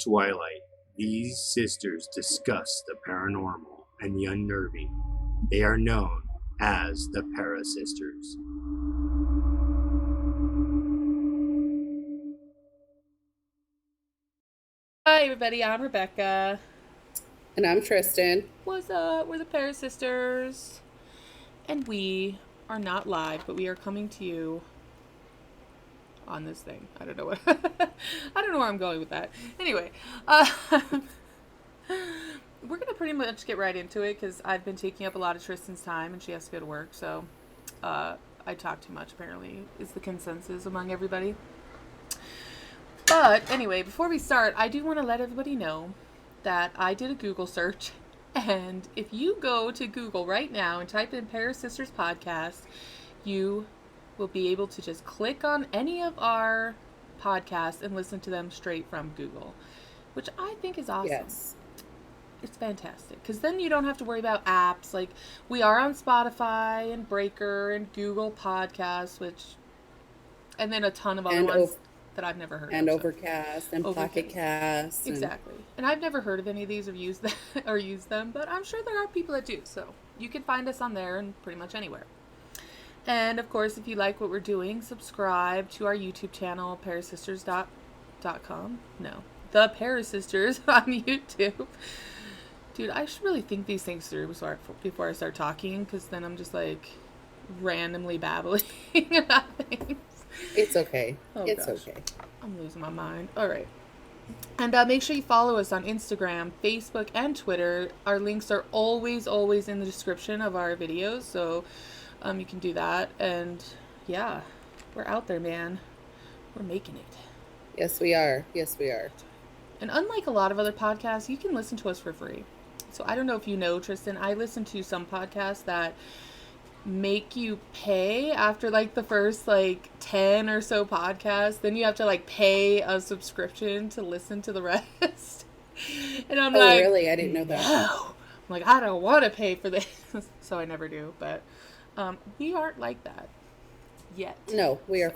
twilight, these sisters discuss the paranormal and the unnerving. They are known as the ParaSisters. Hi everybody, I'm Rebecca. And I'm Tristan. What's up? We're the ParaSisters. And we are not live, but we are coming to you on this thing. I don't know what I don't know where I'm going with that. Anyway, we're gonna pretty much get right into it because I've been taking up a lot of Tristan's time and she has to go to work, so I talk too much apparently is the consensus among everybody. But anyway, before we start, I do want to let everybody know that I did a Google search, and if you go to Google right now and type in ParaSisters podcast, you will be able to just click on any of our podcasts and listen to them straight from Google, which I think is awesome. Yes. It's fantastic because then you don't have to worry about apps. Like, we are on Spotify and Breaker and Google Podcasts, and then a ton of other ones that I've never heard and of. Overcast and Pocket Cast. Exactly. And I've never heard of any of these or used them, but I'm sure there are people that do. So you can find us on there and pretty much anywhere. And of course, if you like what we're doing, subscribe to our YouTube channel, parasisters.com. No, the ParaSisters on YouTube. Dude, I should really think these things through before I start talking, because then I'm just like randomly babbling about things. It's okay. Oh, it's gosh. okay. I'm losing my mind. All right. And make sure you follow us on Instagram, Facebook, and Twitter. Our links are always in the description of our videos, so you can do that. And yeah, we're out there, man. We're making it. Yes, we are. Yes, we are. And unlike a lot of other podcasts, you can listen to us for free. So I don't know if you know, Tristan, I listen to some podcasts that make you pay after like the first like 10 or so podcasts. Then you have to like pay a subscription to listen to the rest. And I'm like, really? I didn't know that. No. I'm like, I don't want to pay for this. So I never do. But we aren't like that yet. No, we are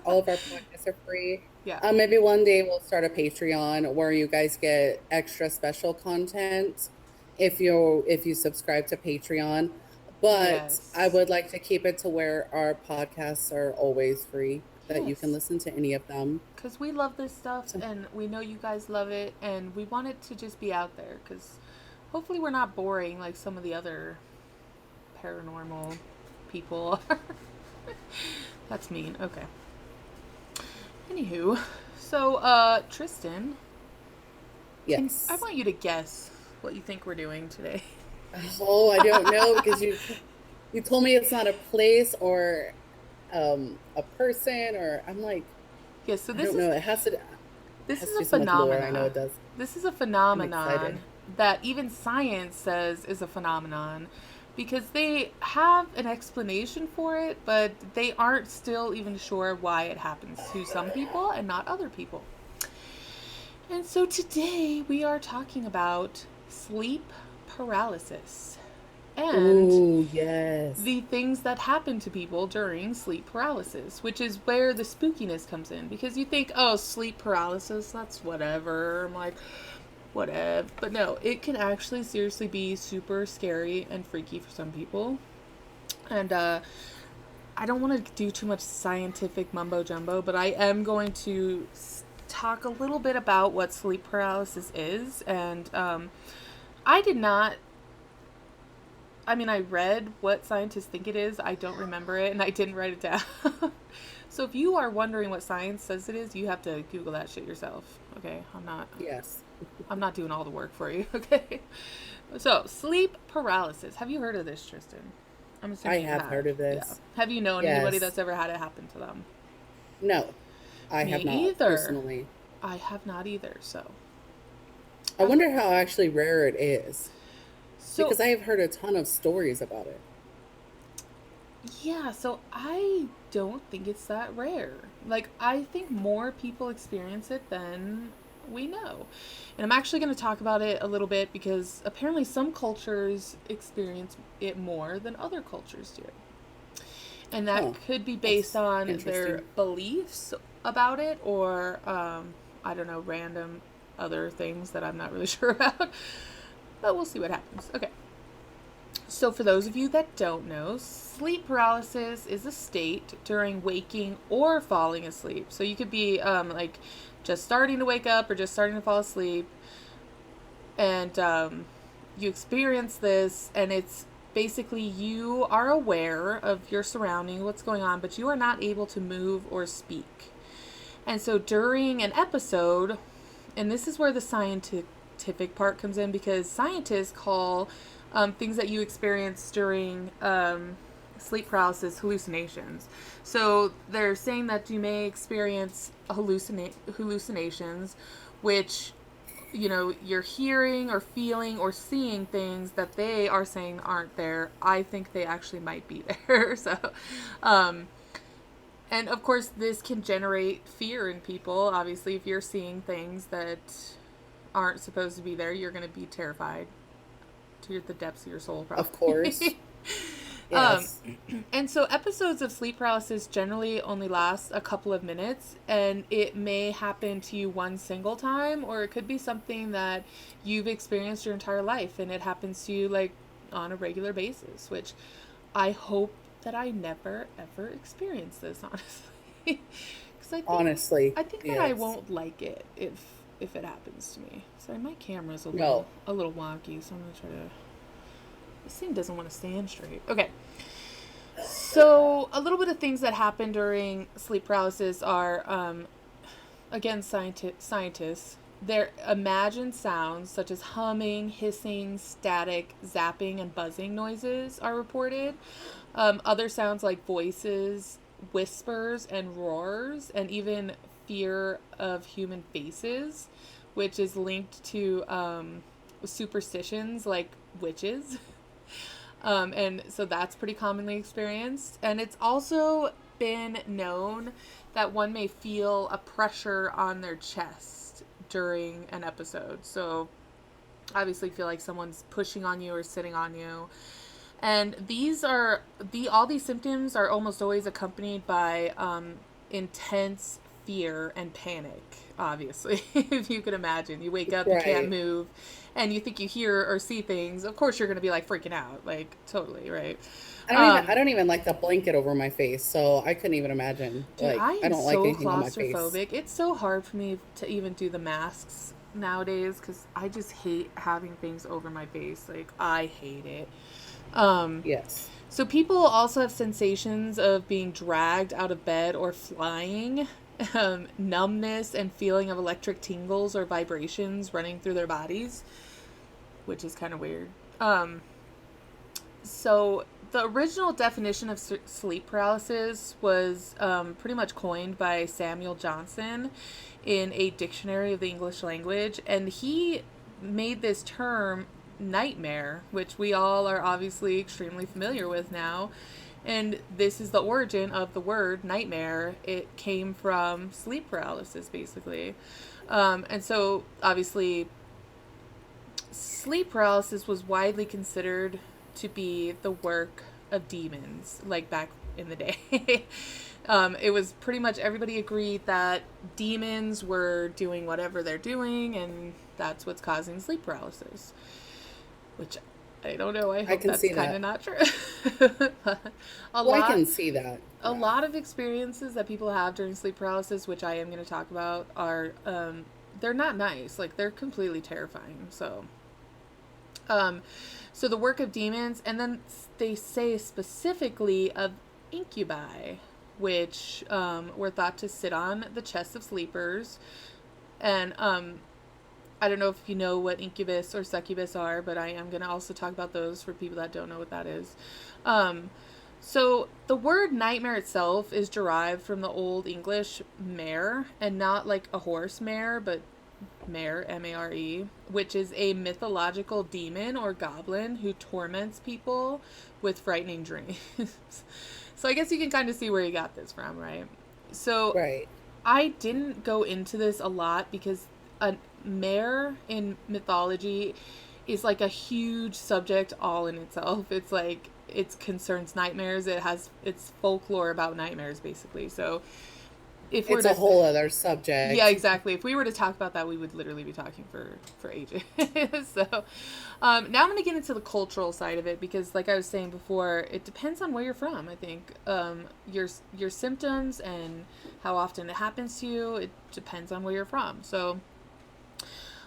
all of our podcasts are free. Yeah. Maybe one day we'll start a Patreon where you guys get extra special content if you subscribe to Patreon. But yes. I would like to keep it to where our podcasts are always free, that you can listen to any of them. Because we love this stuff, and we know you guys love it, and we want it to just be out there, because hopefully we're not boring like some of the other paranormal people are. That's mean. Okay. Anywho, so, Tristan. Yes. I want you to guess what you think we're doing today. Oh, I don't know, because you told me it's not a place or a person, or I'm like, yeah. So this I don't know. It has to. This is a phenomenon. I know it does. This is a phenomenon that even science says is a phenomenon, because they have an explanation for it, but they aren't still even sure why it happens to some people and not other people. And so today we are talking about sleep paralysis and the things that happen to people during sleep paralysis, which is where the spookiness comes in, because you think, oh, sleep paralysis, that's whatever. I'm like, whatever. But no, it can actually seriously be super scary and freaky for some people. And I don't want to do too much scientific mumbo jumbo, but I am going to talk a little bit about what sleep paralysis is. And I read what scientists think it is. I don't remember it, and I didn't write it down. So if you are wondering what science says it is, you have to Google that shit yourself. Okay? I'm not doing all the work for you. Okay? So, sleep paralysis. Have you heard of this, Tristan? I'm assuming I have heard of this. Yeah. Have you known anybody that's ever had it happen to them? No. I have not either. Personally. I have not either, so. I wonder how actually rare it is. Because I have heard a ton of stories about it. Yeah, so I don't think it's that rare. Like, I think more people experience it than we know. And I'm actually going to talk about it a little bit, because apparently some cultures experience it more than other cultures do. And that could be based on their beliefs about it, or, I don't know, random other things that I'm not really sure about. But we'll see what happens. Okay. So for those of you that don't know, sleep paralysis is a state during waking or falling asleep. So you could be like just starting to wake up or just starting to fall asleep, and you experience this, and it's basically you are aware of your surrounding, what's going on, but you are not able to move or speak. And so during an episode, and this is where the scientific part comes in, because scientists call things that you experience during sleep paralysis hallucinations. So they're saying that you may experience hallucinations, which, you know, you're hearing or feeling or seeing things that they are saying aren't there. I think they actually might be there. So, and of course, this can generate fear in people. Obviously, if you're seeing things that aren't supposed to be there, you're going to be terrified to the depths of your soul, probably. Of course. Yes. And so episodes of sleep paralysis generally only last a couple of minutes, and it may happen to you one single time, or it could be something that you've experienced your entire life, and it happens to you like on a regular basis, which I hope that I never ever experience this, honestly. 'Cause I think that I won't like it if it happens to me. Sorry, my camera's a little wonky, so I'm gonna try to. This thing doesn't want to stand straight. Okay. So a little bit of things that happen during sleep paralysis are, again, scientists. Their imagined sounds such as humming, hissing, static, zapping, and buzzing noises are reported. Other sounds like voices, whispers, and roars, and even fear of human faces, which is linked to superstitions like witches. And so that's pretty commonly experienced. And it's also been known that one may feel a pressure on their chest during an episode. So obviously feel like someone's pushing on you or sitting on you. And all these symptoms are almost always accompanied by intense fear and panic, obviously. If you can imagine, you wake up, you can't move, and you think you hear or see things. Of course you're going to be like freaking out, like totally, right? I don't even like the blanket over my face, so I couldn't even imagine. Dude, I don't like anything on my face. It's so hard for me to even do the masks nowadays because I just hate having things over my face. Like, I hate it. Yes. So people also have sensations of being dragged out of bed or flying, numbness and feeling of electric tingles or vibrations running through their bodies, which is kind of weird. So the original definition of sleep paralysis was pretty much coined by Samuel Johnson in a dictionary of the English language, and he made this term nightmare, which we all are obviously extremely familiar with now. And this is the origin of the word nightmare. It came from sleep paralysis, basically. And so, obviously, sleep paralysis was widely considered to be the work of demons, like back in the day. It was pretty much everybody agreed that demons were doing whatever they're doing, and that's what's causing sleep paralysis. Which I don't know. I hope that's kind of not true. I can see that. A lot of experiences that people have during sleep paralysis, which I am going to talk about, are they're not nice. Like, they're completely terrifying. So the work of demons, and then they say specifically of Incubi, which were thought to sit on the chests of sleepers. And I don't know if you know what incubus or succubus are, but I am going to also talk about those for people that don't know what that is. So the word nightmare itself is derived from the Old English mare, and not like a horse mare, but mare, M-A-R-E, which is a mythological demon or goblin who torments people with frightening dreams. So I guess you can kind of see where you got this from, right? So I didn't go into this a lot because a mare in mythology is like a huge subject all in itself. It's like, it concerns nightmares. It has its folklore about nightmares, basically. So if we're it's a whole other subject. Yeah, exactly. If we were to talk about that, we would literally be talking for ages. So now I'm going to get into the cultural side of it because, like I was saying before, it depends on where you're from. I think your symptoms and how often it happens to you, it depends on where you're from. So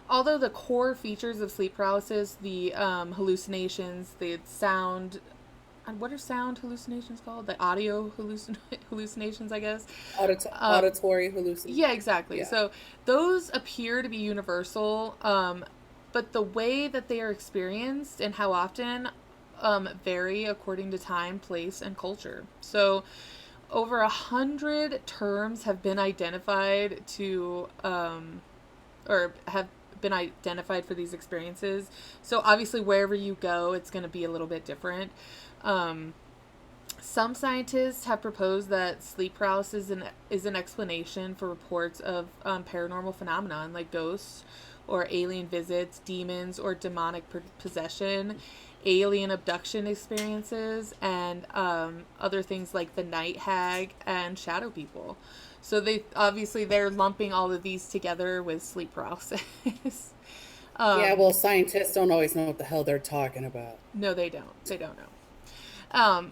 although the core features of sleep paralysis, the hallucinations, the sound, what are sound hallucinations called? The audio hallucinations, I guess. Auditory hallucinations. Yeah, exactly. Yeah. So those appear to be universal, but the way that they are experienced and how often vary according to time, place, and culture. So over 100 terms have been identified to, or have been identified for these experiences. So obviously wherever you go, it's going to be a little bit different. Some scientists have proposed that sleep paralysis is an explanation for reports of paranormal phenomenon like ghosts or alien visits, demons or demonic possession, alien abduction experiences, and other things like the night hag and shadow people. So they're lumping all of these together with sleep paralysis. Yeah, well, scientists don't always know what the hell they're talking about. No, they don't. They don't know.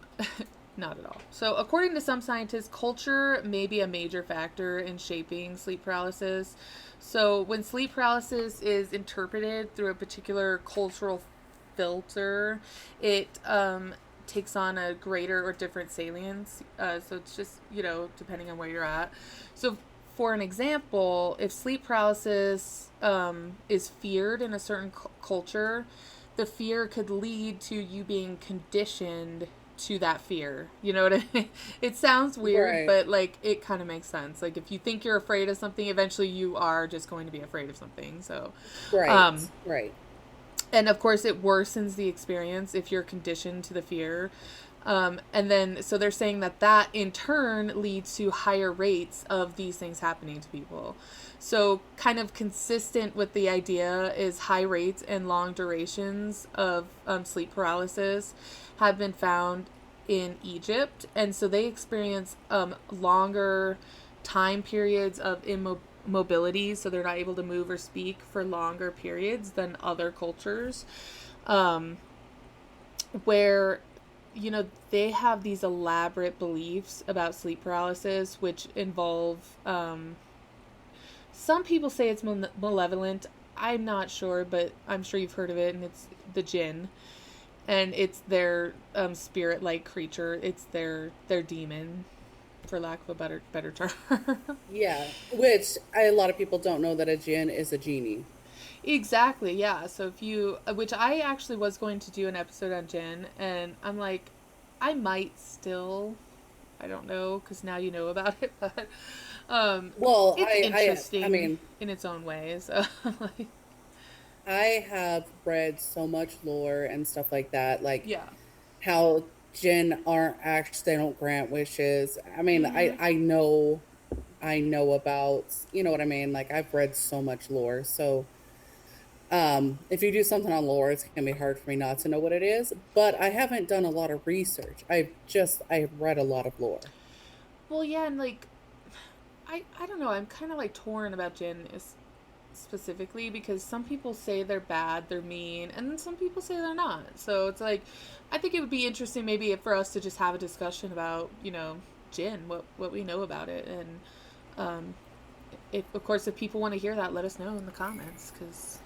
Not at all. So according to some scientists, culture may be a major factor in shaping sleep paralysis. So when sleep paralysis is interpreted through a particular cultural filter, it takes on a greater or different salience. So it's just, depending on where you're at. So for an example, if sleep paralysis is feared in a certain culture, the fear could lead to you being conditioned to that fear. You know what I mean? It sounds weird, right. But it kind of makes sense. If you think you're afraid of something, eventually you are just going to be afraid of something. So, right. And of course it worsens the experience if you're conditioned to the fear. And then, so they're saying that in turn leads to higher rates of these things happening to people. So kind of consistent with the idea is high rates and long durations of sleep paralysis have been found in Egypt. And so they experience longer time periods of immobility. So they're not able to move or speak for longer periods than other cultures, where they have these elaborate beliefs about sleep paralysis, which involve, some people say it's malevolent. I'm not sure, but I'm sure you've heard of it, and it's the jinn. And it's their spirit-like creature. It's their demon, for lack of a better term. Yeah, which a lot of people don't know that a jinn is a genie. Exactly, yeah. So which I actually was going to do an episode on jinn, and I'm like, I might still, I don't know, because now you know about it, but well, it's interesting in its own ways. I have read so much lore and stuff like that, how jinn aren't actually, they don't grant wishes. I mean, mm-hmm. I know about, you know what I mean? I've read so much lore, so if you do something on lore, it's gonna be hard for me not to know what it is. But I haven't done a lot of research. I've read a lot of lore. Well, yeah, and I don't know. I'm kind of torn about jinn specifically because some people say they're bad, they're mean, and then some people say they're not. So it's I think it would be interesting maybe for us to just have a discussion about jinn, what we know about it, and if people want to hear that, let us know in the comments, because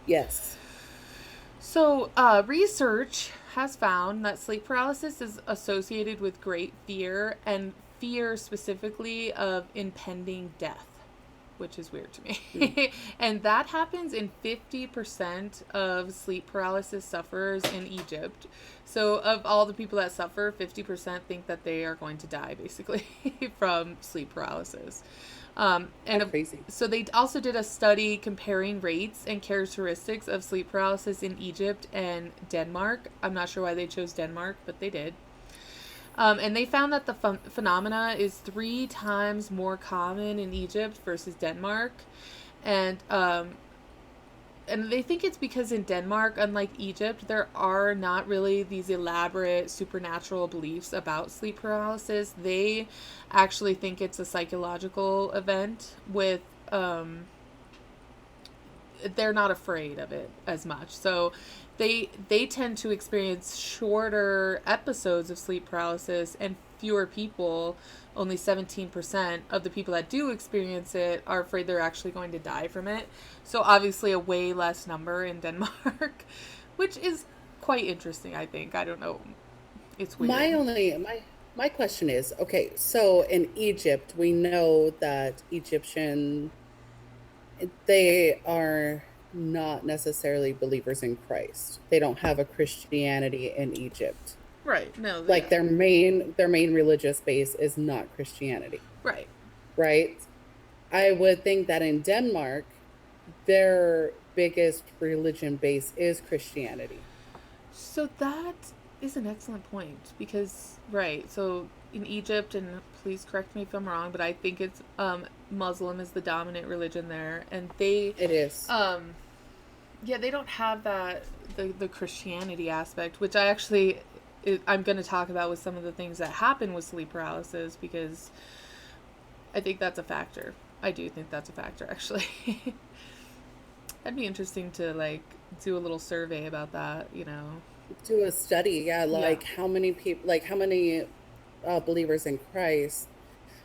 yes. So research has found that sleep paralysis is associated with great fear, and fear specifically of impending death, which is weird to me. And that happens in 50% of sleep paralysis sufferers in Egypt. So of all the people that suffer, 50% think that they are going to die, basically, from sleep paralysis. Crazy. So they also did a study comparing rates and characteristics of sleep paralysis in Egypt and Denmark. I'm not sure why they chose Denmark, but they did. And they found that the phenomena is 3 times more common in Egypt versus Denmark. And and they think it's because in Denmark, unlike Egypt, there are not really these elaborate supernatural beliefs about sleep paralysis. They actually think it's a psychological event with they're not afraid of it as much. So they tend to experience shorter episodes of sleep paralysis, and fewer people, only 17% of the people that do experience it are afraid they're actually going to die from it. So obviously a way less number in Denmark, which is quite interesting, I think. I don't know. It's weird. My question is, okay, so in Egypt, we know that they are not necessarily believers in Christ. They don't have a Christianity in Egypt. Right. No. Like their main religious base is not Christianity. Right. Right? I would think that in Denmark, their biggest religion base is Christianity. So that is an excellent point because, right, so in Egypt, and please correct me if I'm wrong, but I think it's Muslim is the dominant religion there, and it is. Yeah, they don't have that the Christianity aspect, which I'm going to talk about with some of the things that happen with sleep paralysis, because I think that's a factor. I do think that's a factor, actually. That'd be interesting to, like, do a little survey about that, you know. Do a study, how many people, how many believers in Christ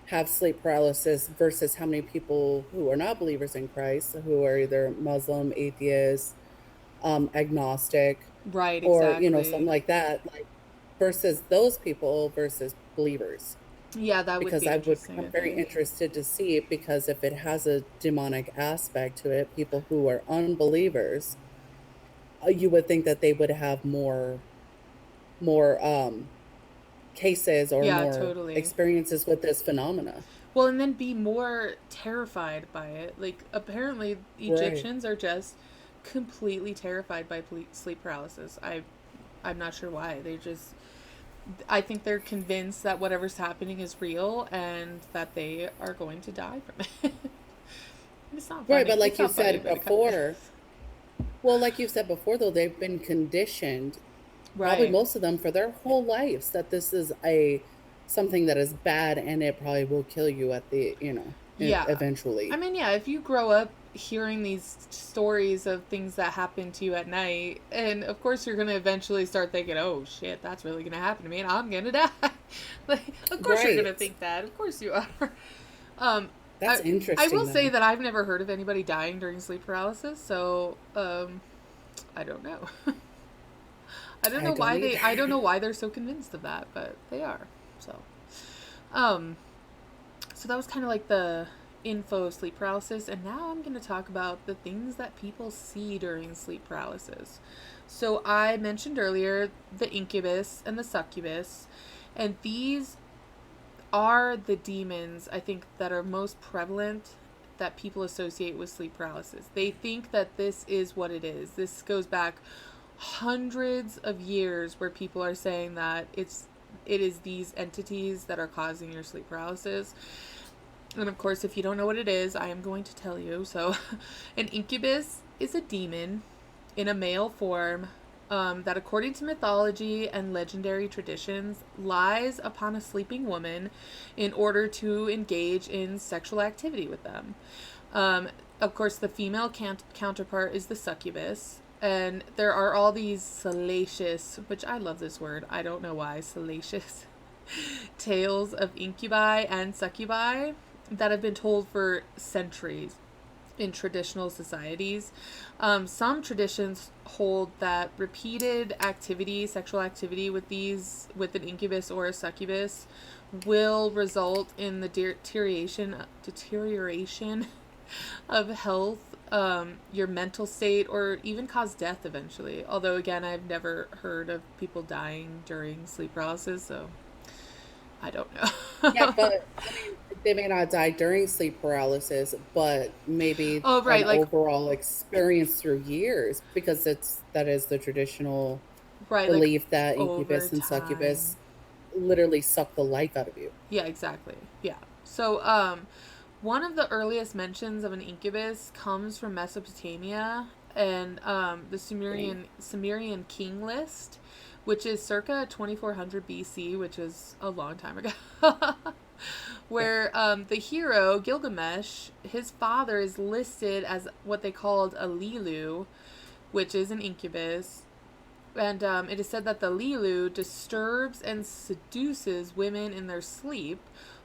have sleep paralysis versus how many people who are not believers in Christ, who are either Muslim, atheist, agnostic, right, exactly. Or something like that, like versus those people versus believers. Yeah, that would be interesting. Because I'm very interested to see it, because if it has a demonic aspect to it, people who are unbelievers, you would think that they would have more cases or more experiences with this phenomena. Well, and then be more terrified by it. Like, apparently Egyptians are just completely terrified by sleep paralysis. I'm not sure why. I think they're convinced that whatever's happening is real and that they are going to die from it. It's not funny. Right, but like you said before, though, they've been conditioned, probably most of them, for their whole lives, that this is something that is bad and it probably will kill you at the, eventually. I mean, yeah, if you grow up hearing these stories of things that happen to you at night, and of course you're going to eventually start thinking, oh shit, that's really going to happen to me and I'm going to die. Like, of course you're going to think that. Of course you are. That's interesting. I will say that I've never heard of anybody dying during sleep paralysis, so I don't know. I don't know why they're so convinced of that, but they are. So that was kind of like the info of sleep paralysis, and now I'm going to talk about the things that people see during sleep paralysis. So I mentioned earlier the incubus and the succubus, and these are the demons, I think, that are most prevalent that people associate with sleep paralysis. They think that this is what it is. This goes back hundreds of years where people are saying that it is these entities that are causing your sleep paralysis. And of course, if you don't know what it is, I am going to tell you. So an incubus is a demon in a male form that, according to mythology and legendary traditions, lies upon a sleeping woman in order to engage in sexual activity with them. Of course, the female counterpart is the succubus. And there are all these salacious, which I love this word, I don't know why, salacious tales of incubi and succubi that have been told for centuries in traditional societies. Some traditions hold that repeated sexual activity with an incubus or a succubus, will result in the deterioration of health, your mental state, or even cause death eventually. Although, again, I've never heard of people dying during sleep paralysis, so I don't know. Yeah, but they may not die during sleep paralysis, but maybe overall experience through years, because that is the traditional belief that incubus and succubus literally suck the life out of you. Yeah, exactly. Yeah. So, one of the earliest mentions of an incubus comes from Mesopotamia, and the Sumerian king list, which is circa 2400 BC, which is a long time ago, where the hero Gilgamesh, his father is listed as what they called a Lilu, which is an incubus. And it is said that the Lilu disturbs and seduces women in their sleep,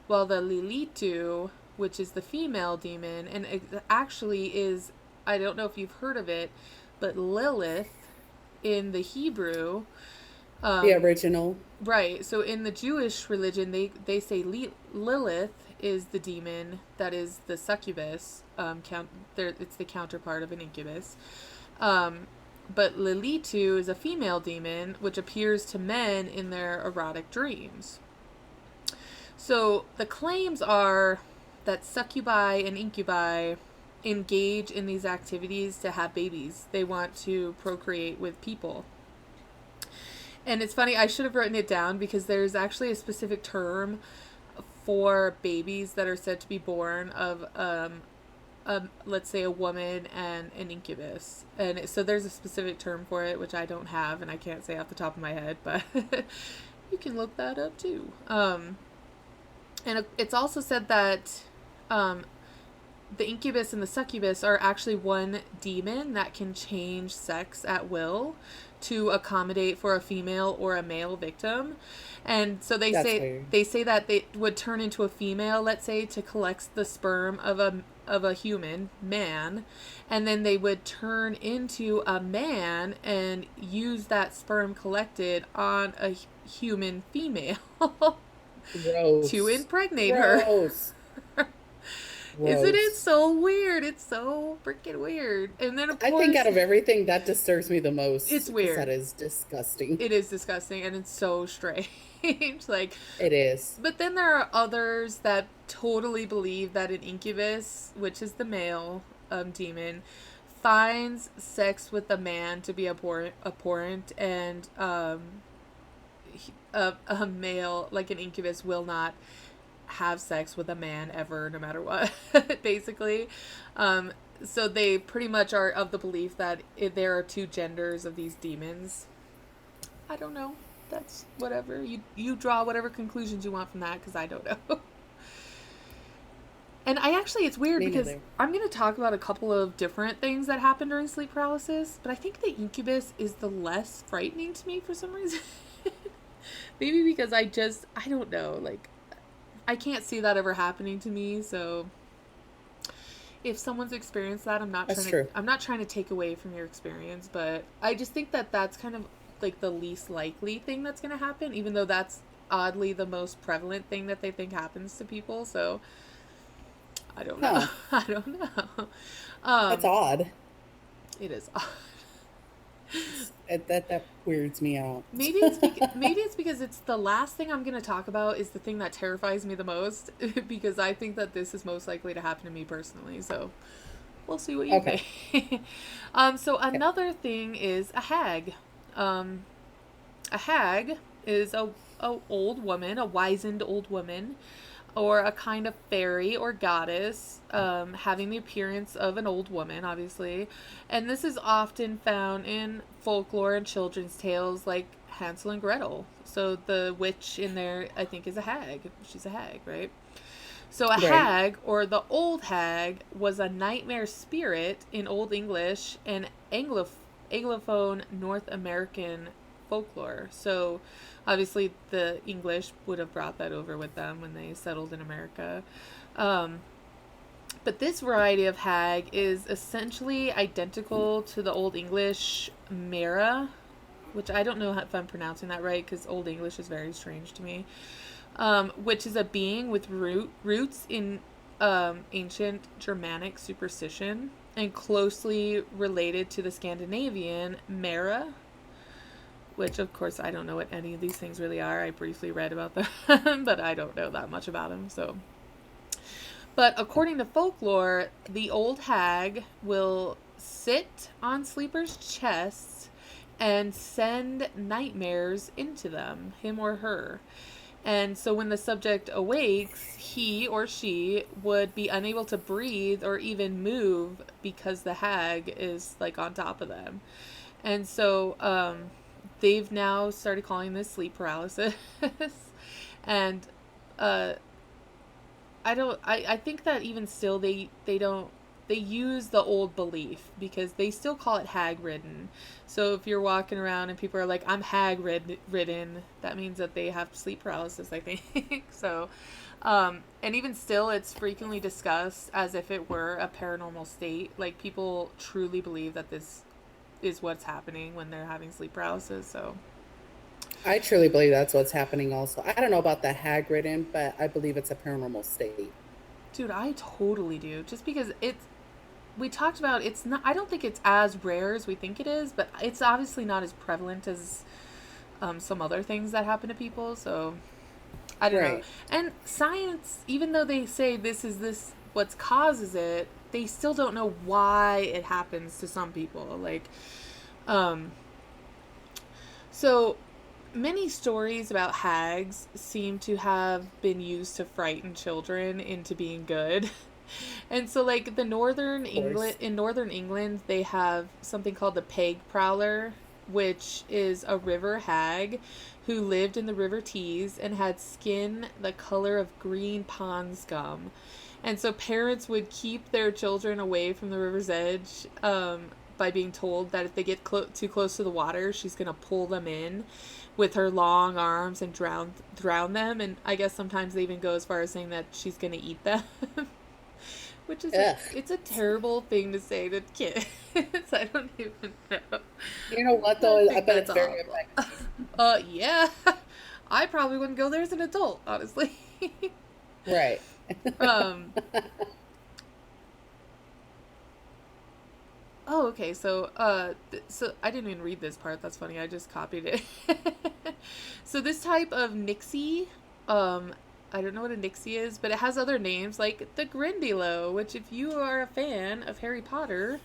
while the Lilitu, which is the female demon, and it actually is, I don't know if you've heard of it, but Lilith in the Hebrew. The original. Right. So in the Jewish religion, they say Lilith is the demon that is the succubus. It's the counterpart of an incubus. But Lilitu is a female demon, which appears to men in their erotic dreams. So the claims are that succubi and incubi engage in these activities to have babies. They want to procreate with people. And it's funny, I should have written it down because there's actually a specific term for babies that are said to be born of let's say a woman and an incubus, and so there's a specific term for it, which I don't have and I can't say off the top of my head, but you can look that up too. And it's also said that the incubus and the succubus are actually one demon that can change sex at will to accommodate for a female or a male victim. And so they say that they would turn into a female, let's say, to collect the sperm of a human man, and then they would turn into a man and use that sperm collected on a human female to impregnate her. Isn't it so weird? It's so freaking weird. And then, of course, I think out of everything, that disturbs me the most. It's weird. That is disgusting. It is disgusting, and it's so strange. Like, it is. But then there are others that totally believe that an incubus, which is the male demon, finds sex with a man to be abhorrent, and a male, like an incubus, will not have sex with a man ever, no matter what, basically. So they pretty much are of the belief that there are two genders of these demons. I don't know. That's whatever. You draw whatever conclusions you want from that, because I don't know. And it's weird because I'm going to talk about a couple of different things that happen during sleep paralysis, but I think the incubus is the less frightening to me for some reason. Maybe because I don't know, like, I can't see that ever happening to me, so if someone's experienced that, I'm not trying to take away from your experience, but I just think that that's kind of like the least likely thing that's going to happen, even though that's oddly the most prevalent thing that they think happens to people. So I don't know. I don't know. That's odd. It is odd. That weirds me out. Maybe it's because it's the last thing I'm going to talk about is the thing that terrifies me the most, because I think that this is most likely to happen to me personally. So we'll see what you think. So another thing is a hag. A hag is a old woman, a wizened old woman, or a kind of fairy or goddess, having the appearance of an old woman, obviously. And this is often found in folklore and children's tales like Hansel and Gretel. So the witch in there, I think, is a hag. She's a hag, right? So a hag, or the old hag, was a nightmare spirit in Old English and Anglophone North American folklore. So obviously the English would have brought that over with them when they settled in America. But this variety of hag is essentially identical to the Old English Mara, which I don't know if I'm pronouncing that right, because Old English is very strange to me, which is a being with roots in ancient Germanic superstition and closely related to the Scandinavian Mara, which, of course, I don't know what any of these things really are. I briefly read about them, but I don't know that much about them, so. But according to folklore, the old hag will sit on sleepers' chests and send nightmares into them, him or her. And so when the subject awakes, he or she would be unable to breathe or even move because the hag is like on top of them. And so they've now started calling this sleep paralysis. And I think that even still they don't, they use the old belief because they still call it hag ridden. So if you're walking around and people are like, I'm hag ridden, that means that they have sleep paralysis, I think. So, and even still, it's frequently discussed as if it were a paranormal state. Like, people truly believe that this is what's happening when they're having sleep paralysis. So I truly believe that's what's happening also. I don't know about the hag ridden, but I believe it's a paranormal state. dude, I totally do. Just because we talked about, it's not, I don't think it's as rare as we think it is, but it's obviously not as prevalent as some other things that happen to people. So I don't know. And science, even though they say this what causes it, they still don't know why it happens to some people. Like, so many stories about hags seem to have been used to frighten children into being good. And so, like, in northern England, they have something called the peg prowler, which is a river hag who lived in the River Tees and had skin the color of green pond scum. And so parents would keep their children away from the river's edge by being told that if they get too close to the water, she's going to pull them in with her long arms and drown them. And I guess sometimes they even go as far as saying that she's going to eat them. Which is it's a terrible thing to say to kids. I don't even know. You know what though? I bet it's very effective. Yeah. I probably wouldn't go there as an adult, honestly. Right. Oh, okay. So so I didn't even read this part. That's funny. I just copied it. So this type of nixie, I don't know what a nixie is, but it has other names like the Grindylow, which if you are a fan of Harry Potter,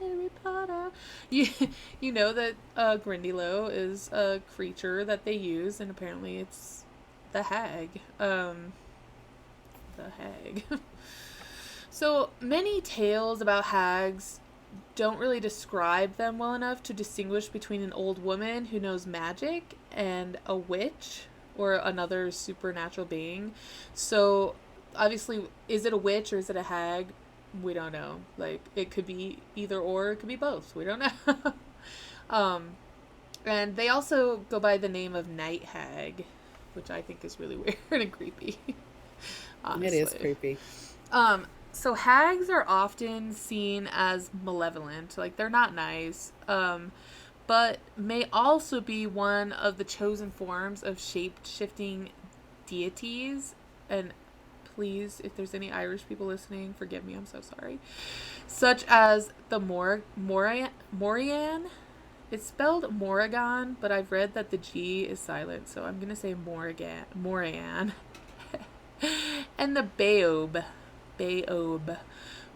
you know that Grindylow is a creature that they use, and apparently it's the hag. The hag. So many tales about hags don't really describe them well enough to distinguish between an old woman who knows magic and a witch or another supernatural being. So obviously, is it a witch or is it a hag? We don't know. Like, it could be either or, it could be both. We don't know. And they also go by the name of night hag, which I think is really weird and creepy. Honestly. It is creepy. So hags are often seen as malevolent, like they're not nice, but may also be one of the chosen forms of shape-shifting deities. And please, if there's any Irish people listening, forgive me, I'm so sorry. Such as the Morian. It's spelled Morrigan, but I've read that the G is silent, so I'm gonna say Morian. And the Baob,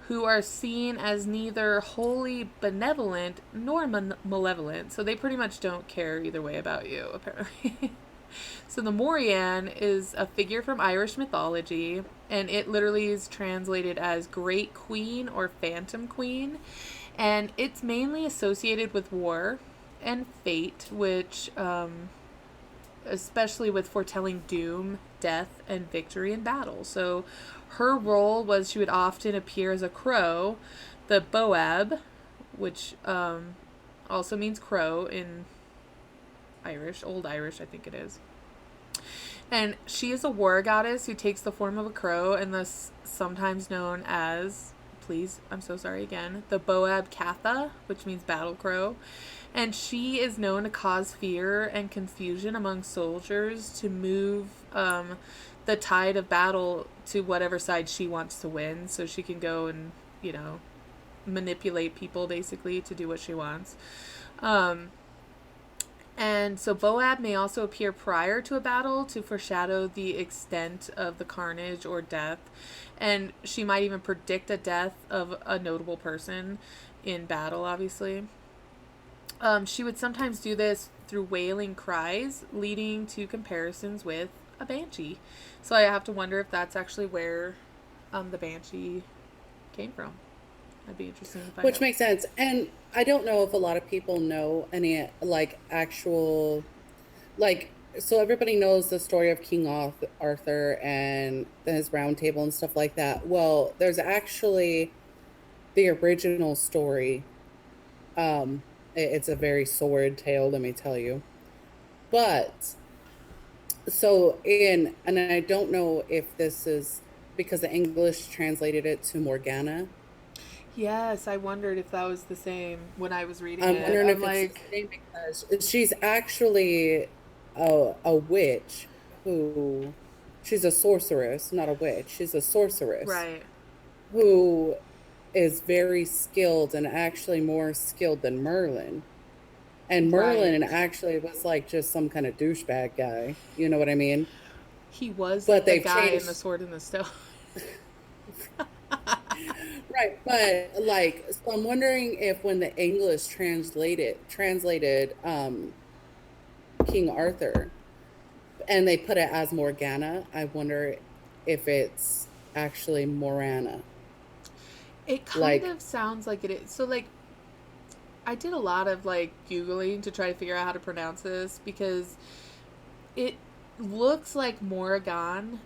who are seen as neither wholly benevolent nor malevolent. So they pretty much don't care either way about you, apparently. So the Morian is a figure from Irish mythology, and it literally is translated as Great Queen or Phantom Queen. And it's mainly associated with war and fate, which, especially with foretelling doom, death, and victory in battle. So her role was she would often appear as a crow, the Boab, which also means crow in Irish, Old Irish, I think it is. And she is a war goddess who takes the form of a crow and thus sometimes known as, please, I'm so sorry again, the Boab Catha, which means battle crow. And she is known to cause fear and confusion among soldiers to move the tide of battle to whatever side she wants to win, so she can go and, manipulate people basically to do what she wants. And so Boab may also appear prior to a battle to foreshadow the extent of the carnage or death. And she might even predict a death of a notable person in battle, obviously. She would sometimes do this through wailing cries, leading to comparisons with a banshee. So I have to wonder if that's actually where the banshee came from. That'd be interesting to find Which out. makes sense. And I don't know if a lot of people know any like actual like so everybody knows the story of King Arthur and his round table and stuff like that. Well, there's actually the original story. It's a very sordid tale, let me tell you. But so in and I don't know if this is because the English translated it to Morgana. Yes, I wondered if that was the same when I was reading I'm it. wondering I'm if it's the like, same because she's actually a witch who she's a sorceress, not a witch. She's a sorceress right, who is very skilled and actually more skilled than Merlin. And right. Merlin actually was like just some kind of douchebag guy. You know what I mean? He was But the they've guy in the changed. Sword in the Stone. Right, but like so I'm wondering if when the English translated King Arthur and they put it as Morgana, I wonder if it's actually Morana. It kind Like, of sounds like it is. So, like, I did a lot of, like, Googling to try to figure out how to pronounce this because it looks like Morrigan,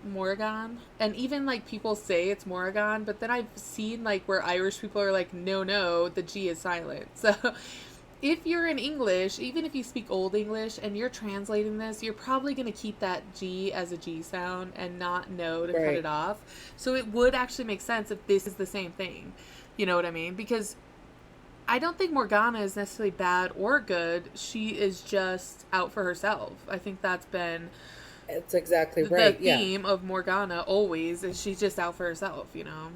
and even, like, people say it's Morrigan, but then I've seen, like, where Irish people are like, no, the G is silent. So, if you're in English, even if you speak Old English and you're translating this, you're probably going to keep that G as a G sound and not know to cut it right, off. So it would actually make sense if this is the same thing. You know what I mean? Because I don't think Morgana is necessarily bad or good. She is just out for herself. I think that's been it's exactly the right. Yeah, theme of Morgana always is she's just out for herself, you know.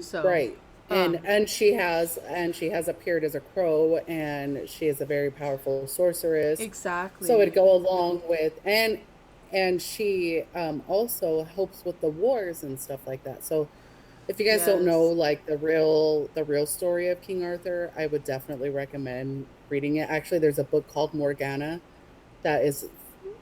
So, right. um And she has appeared as a crow, and she is a very powerful sorceress. So exactly. it'd go along with and she also helps with the wars and stuff like that. So if you guys don't know Yes. like the real story of King Arthur, I would definitely recommend reading it. Actually, there's a book called Morgana that is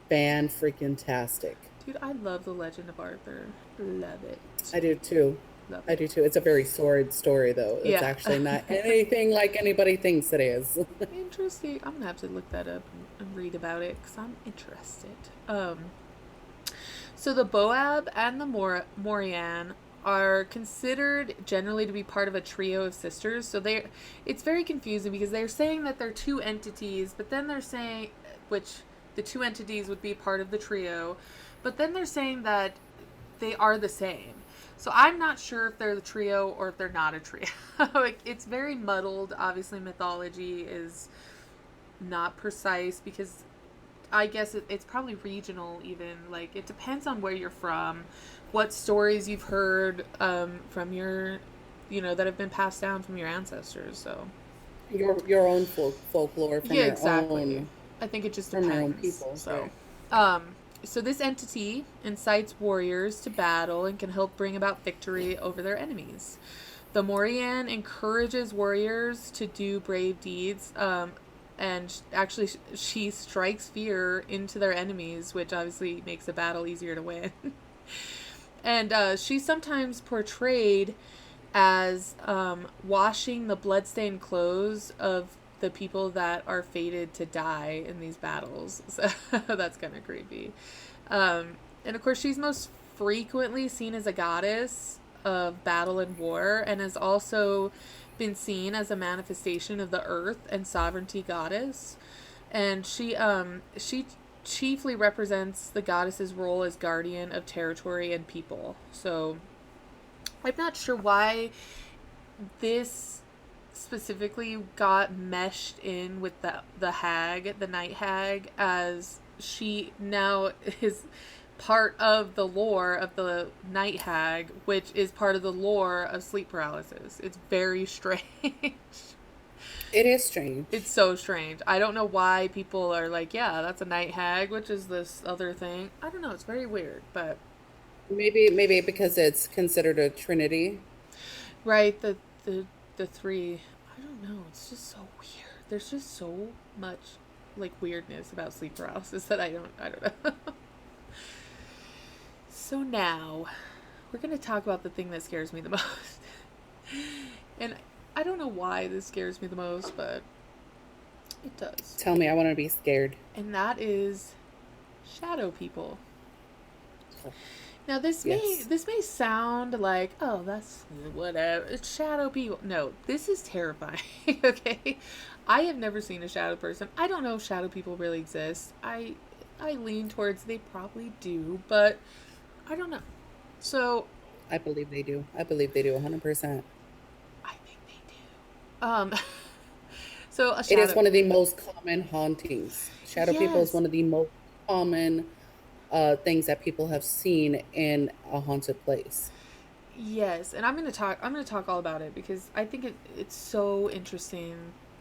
fan freaking tastic. Dude, I love The Legend of Arthur. Love it. I do too. Love I it. do too. It's a very sordid story though. It's Yeah. actually not anything like anybody thinks it is. Interesting. I'm gonna have to look that up and read about it because I'm interested. So the Boab and the Morian are considered generally to be part of a trio of sisters. So it's very confusing because they're saying that they're two entities, but then they're saying, which the two entities would be part of the trio, but then they're saying that they are the same. So I'm not sure if they're the trio or if they're not a trio. Like, it's very muddled. Obviously, mythology is not precise because I guess it's probably regional even. Like, it depends on where you're from, what stories you've heard from your, that have been passed down from your ancestors. So, Your own folklore yeah, exactly. I think it just from your own depends. people, So, right? so this entity incites warriors to battle and can help bring about victory over their enemies. The Morian encourages warriors to do brave deeds, and actually she strikes fear into their enemies, which obviously makes the battle easier to win. And she's sometimes portrayed as washing the bloodstained clothes of the people that are fated to die in these battles. So that's kind of creepy. And of course, she's most frequently seen as a goddess of battle and war, and has also been seen as a manifestation of the earth and sovereignty goddess. And she chiefly represents the goddess's role as guardian of territory and people. So I'm not sure why this specifically got meshed in with the hag, the night hag, as she now is part of the lore of the night hag, which is part of the lore of sleep paralysis. It's very strange. It is It's strange. so strange. I don't know why people are like, yeah, that's a night hag, which is this other thing. I don't know. It's very weird, but Maybe because it's considered a trinity. right, the three. I don't know. It's just so weird. There's just so much like weirdness about sleep paralysis that I don't know. So now we're going to talk about the thing that scares me the most. And I don't know why this scares me the most, but it does. Tell me, I want to be scared. And that is shadow people. Now this may sound like, oh, that's whatever. It's shadow people. No, this is terrifying. Okay, I have never seen a shadow person. I don't know if shadow people really exist. I lean towards they probably do, but I don't know. So I believe they do. I believe they do 100%. I think they do. So a shadow. It is one of the most common hauntings. Shadow people is one of the most common things that people have seen in a haunted place. Yes, and I'm gonna talk all about it because I think it's so interesting,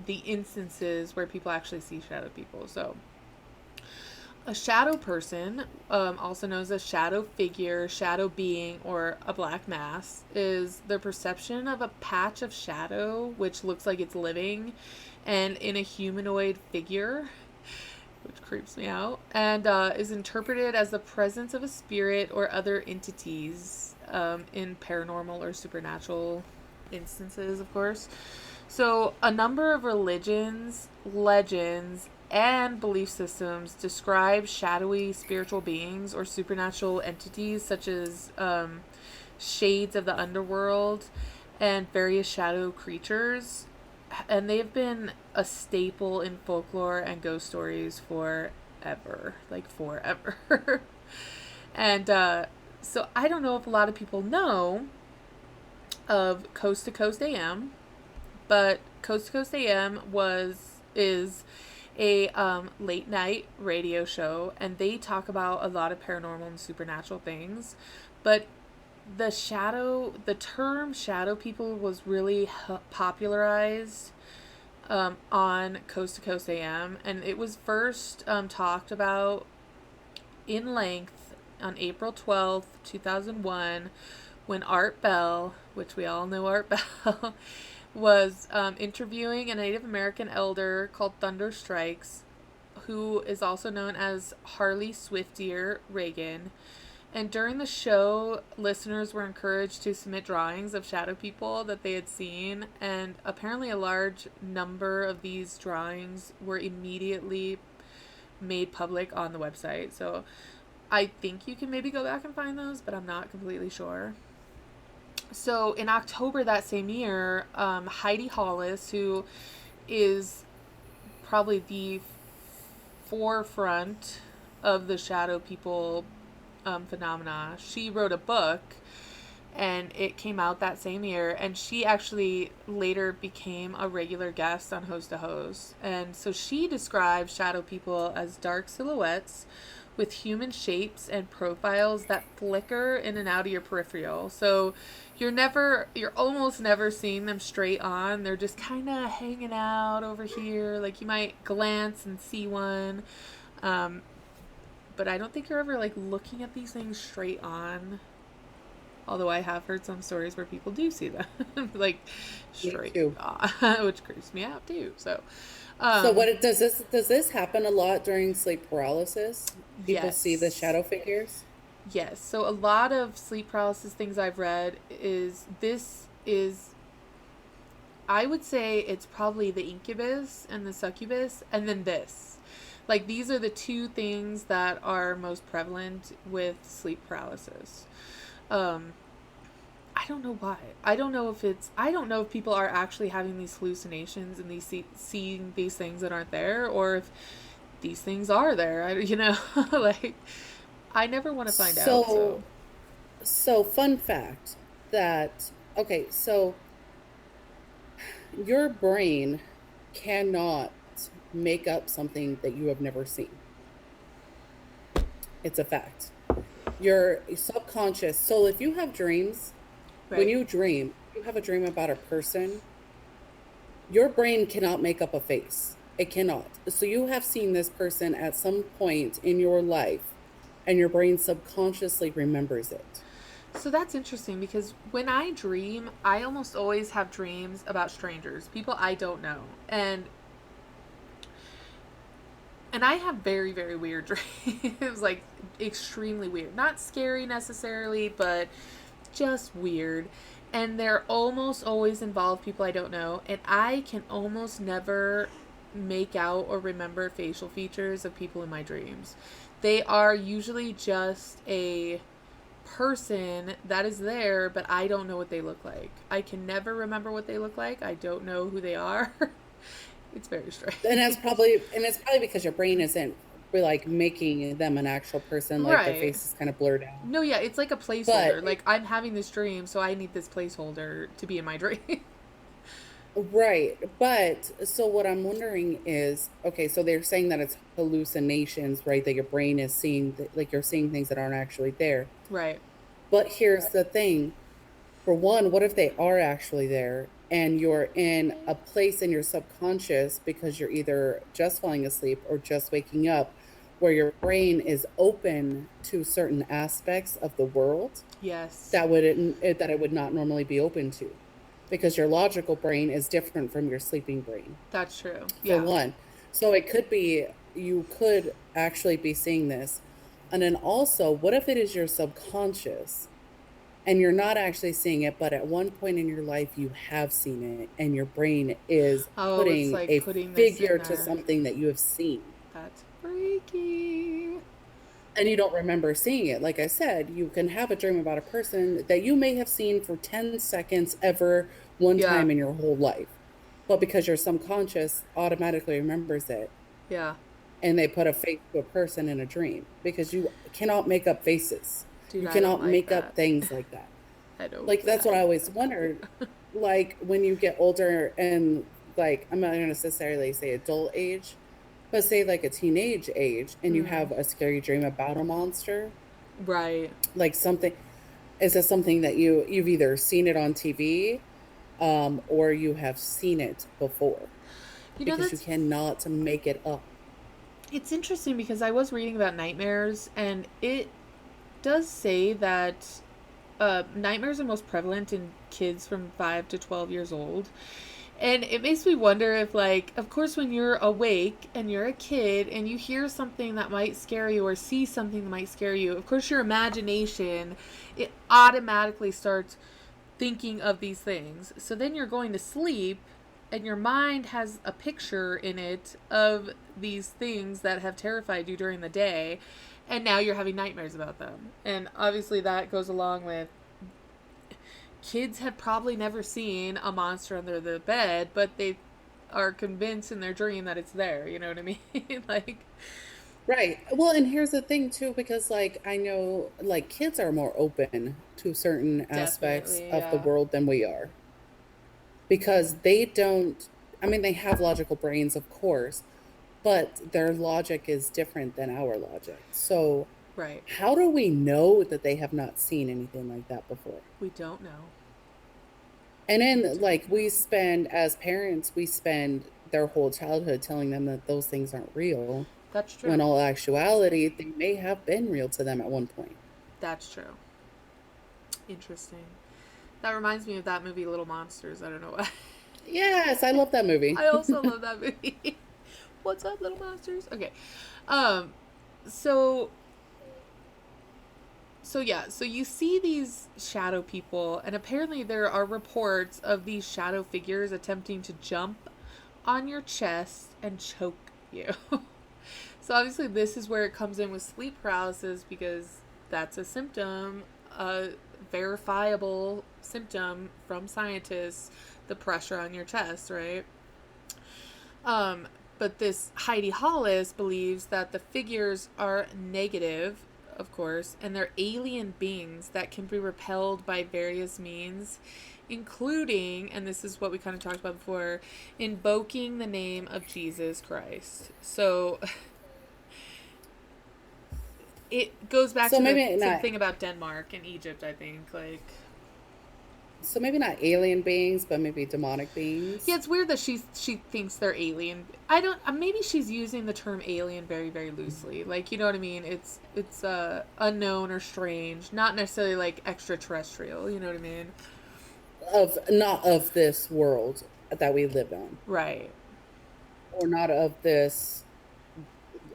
the instances where people actually see shadow people. So a shadow person, also known as a shadow figure, shadow being, or a black mass, is the perception of a patch of shadow which looks like it's living and in a humanoid figure, which creeps me out, and is interpreted as the presence of a spirit or other entities in paranormal or supernatural instances, of course. So a number of religions, legends, and belief systems describe shadowy spiritual beings or supernatural entities such as shades of the underworld and various shadow creatures. And they've been a staple in folklore and ghost stories forever. Like forever. And so I don't know if a lot of people know of Coast to Coast AM, but Coast to Coast AM is a late night radio show, and they talk about a lot of paranormal and supernatural things. But the term shadow people was really popularized on Coast to Coast AM, and it was first talked about in length on April 12th, 2001, when Art Bell, which we all know Art Bell, was interviewing a Native American elder called Thunder Strikes, who is also known as Harley Swiftier Reagan. And during the show, listeners were encouraged to submit drawings of shadow people that they had seen, and apparently a large number of these drawings were immediately made public on the website. So I think you can maybe go back and find those, but I'm not completely sure. So in October that same year, Heidi Hollis, who is probably the forefront of the shadow people phenomena, she wrote a book, and it came out that same year, and she actually later became a regular guest on Host to Host. And so she describes shadow people as dark silhouettes with human shapes and profiles that flicker in and out of your peripheral. So you're almost never seeing them straight on. They're just kind of hanging out over here. Like you might glance and see one. But I don't think you're ever like looking at these things straight on. Although I have heard some stories where people do see them like straight on, which creeps me out too. So what does this happen a lot during sleep paralysis? People see the shadow figures? Yes. So a lot of sleep paralysis things I've read is I would say it's probably the incubus and the succubus, and then this. Like these are the two things that are most prevalent with sleep paralysis. I don't know why. I don't know if people are actually having these hallucinations and seeing these things that aren't there, or if these things are there. Like I never want to find out. So fun fact that, okay, so your brain cannot make up something that you have never seen. It's a fact. Your subconscious, so if you have dreams, when you dream, you have a dream about a person, your brain cannot make up a face. It cannot. So you have seen this person at some point in your life, and your brain subconsciously remembers it. So that's interesting, because when I dream, I almost always have dreams about strangers, people I don't know. And And I have very, very weird dreams. Like, extremely weird. Not scary necessarily, but just weird. And they're almost always involve people I don't know. And I can almost never make out or remember facial features of people in my dreams. They are usually just a person that is there, but I don't know what they look like. I can never remember what they look like. I don't know who they are. It's very strange. And it's probably because your brain isn't like making them an actual person, like their Right. face is kind of blurred out. No, yeah, it's like a placeholder. But Like, I'm having this dream, so I need this placeholder to be in my dream. right, but so what I'm wondering is, okay, so they're saying that it's hallucinations, right? That your brain is seeing, like you're seeing things that aren't actually there. Right. But here's the thing. For one, what if they are actually there and you're in a place in your subconscious because you're either just falling asleep or just waking up where your brain is open to certain aspects of the world Yes. that it would not normally be open to, because your logical brain is different from your sleeping brain. That's true. For Yeah. one. So it could be, you could actually be seeing this. And then also, what if it is your subconscious and you're not actually seeing it, but at one point in your life you have seen it and your brain is putting like a putting this figure in to there. something that you have seen. That's freaky. And you don't remember seeing it. Like I said, you can have a dream about a person that you may have seen for 10 seconds ever one Yeah. time in your whole life. But because your subconscious automatically remembers it, Yeah. and they put a face to a person in a dream, because you cannot make up faces. Dude, You I don't cannot like make that. up things like that. I don't. Like, that's what I always wondered. Like, when you get older and, like, I'm not going to necessarily say adult age, but say like a teenage age, and you have a scary dream about a monster, Right. like something, is it something that you've either seen it on TV, or you have seen it before? You know, Because you that's cannot make it up. it's interesting because I was reading about nightmares, and it does say that nightmares are most prevalent in kids from 5 to 12 years old. And it makes me wonder if, like, of course, when you're awake and you're a kid and you hear something that might scare you or see something that might scare you, of course, your imagination, it automatically starts thinking of these things. So then you're going to sleep and your mind has a picture in it of these things that have terrified you during the day. And now you're having nightmares about them. And obviously that goes along with kids have probably never seen a monster under the bed, but they are convinced in their dream that it's there. You know what I mean? Like, Right. Well, and here's the thing too, because like I know like kids are more open to certain aspects definitely, of the yeah. world than we are. Because they don't, I mean, they have logical brains, of course, but their logic is different than our logic. So, Right. how do we know that they have not seen anything like that before? We don't know. And then, like, as parents, we spend their whole childhood telling them that those things aren't real, That's true. when all actuality, they may have been real to them at one point. That's true. Interesting. That reminds me of that movie, Little Monsters. I don't know why. Yes, I love that movie. I also love that movie. What's up, Little Monsters? Okay. Um, so yeah, so you see these shadow people, and apparently there are reports of these shadow figures attempting to jump on your chest and choke you. So obviously this is where it comes in with sleep paralysis, because that's a symptom, a verifiable symptom from scientists, the pressure on your chest, right? But this Heidi Hollis believes that the figures are negative, of course, and they're alien beings that can be repelled by various means, including, and this is what we kind of talked about before, invoking the name of Jesus Christ. So it goes back So to maybe the not. thing about Denmark and Egypt, I think. Like, So maybe not alien beings, but maybe demonic beings. yeah, it's weird that she thinks they're alien. I don't. Maybe she's using the term alien very, very loosely. Like, you know what I mean? It's unknown or strange, not necessarily like extraterrestrial. You know what I mean? Not of this world that we live on, Right. or not of this